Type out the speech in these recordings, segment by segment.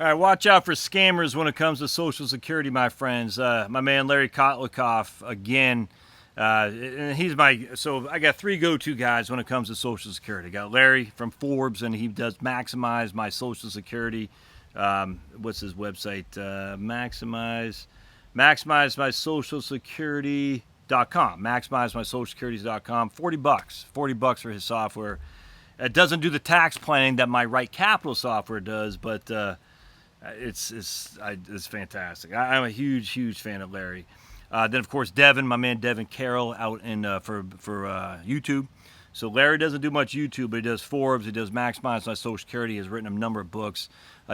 All right, watch out for scammers when it comes to Social Security, my friends. My man Larry Kotlikoff, again, and he's so I got three go-to guys when it comes to Social Security. I got Larry from Forbes, and he does maximize my Social Security. What's his website? Maximize my Social Security.com. Maximize my Social Security.com. $40. $40 for his software. It doesn't do the tax planning that my Right Capital software does, but it's fantastic. I'm a huge fan of Larry. Then of course Devin, my man Devin Carroll, out in for YouTube. So Larry doesn't do much YouTube, but he does Forbes. He does Maximize My Social Security. He has written a number of books.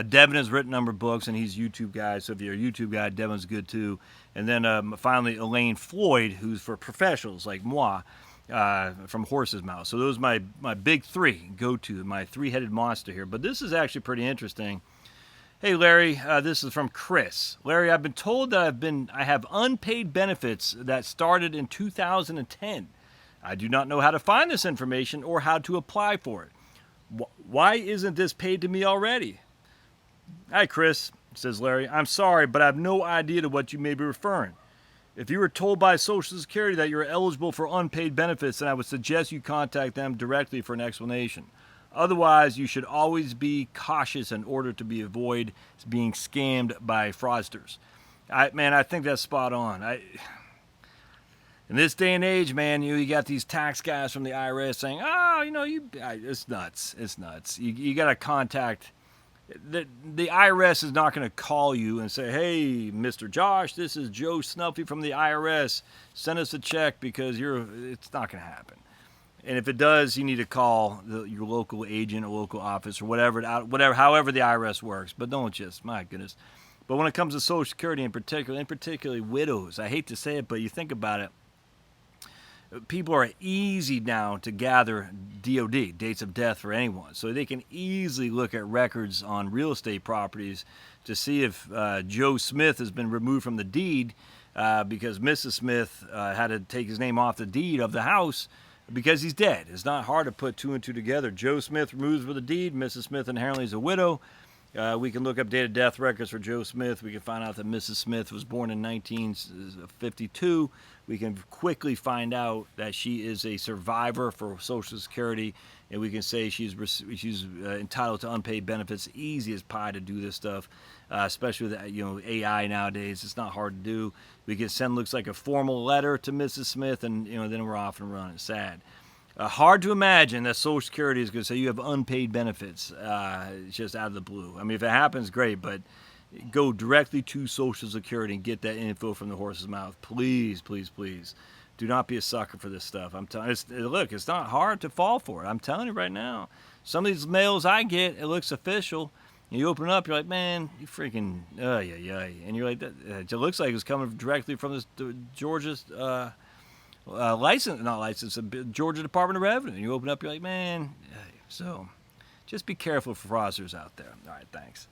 Devin has written a number of books, and he's a YouTube guy. So if you're a YouTube guy, Devin's good too. And then finally Elaine Floyd, who's for professionals like moi. From Horse's Mouth. So those are my big three go-to, my three-headed monster here. But this is actually pretty interesting. Hey Larry, this is from Chris. Larry, I've been told that I have unpaid benefits that started in 2010. I do not know how to find this information or how to apply for it. Why isn't this paid to me already? Hi Chris, says Larry. I'm sorry, but I have no idea to what you may be referring. If you were told by Social Security that you're eligible for unpaid benefits, then I would suggest you contact them directly for an explanation. Otherwise, you should always be cautious in order to avoid being scammed by fraudsters. I think that's spot on. In this day and age, man, you got these tax guys from the IRS saying, it's nuts. It's nuts. You got to contact. The IRS is not going to call you and say, hey, Mr. Josh, this is Joe Snuffy from the IRS. Send us a check because it's not going to happen. And if it does, you need to call your local agent or local office or whatever, however the IRS works. But don't just, my goodness. But when it comes to Social Security in particularly widows, I hate to say it, but you think about it. People are easy now to gather DOD, dates of death for anyone. So they can easily look at records on real estate properties to see if Joe Smith has been removed from the deed because Mrs. Smith had to take his name off the deed of the house because he's dead. It's not hard to put two and two together. Joe Smith removes with the deed. Mrs. Smith inherently is a widow. We can look up date of death records for Joe Smith. We can find out that Mrs. Smith was born in 1952. We can quickly find out that she is a survivor for Social Security, and we can say she's entitled to unpaid benefits. Easy as pie to do this stuff, especially with AI nowadays. It's not hard to do. We can send looks like a formal letter to Mrs. Smith, and then we're off and running. Sad. Hard to imagine that Social Security is going to say you have unpaid benefits just out of the blue. I mean, if it happens, great, but go directly to Social Security and get that info from the horse's mouth. Please, please, please. Do not be a sucker for this stuff. I'm telling you, look, it's not hard to fall for it. I'm telling you right now. Some of these mails I get, it looks official. And you open it up, you're like, man, you freaking, and you're like, it looks like it's coming directly from this Georgia's Georgia Department of Revenue. And you open up, you're like, man. So just be careful for fraudsters out there. All right, thanks.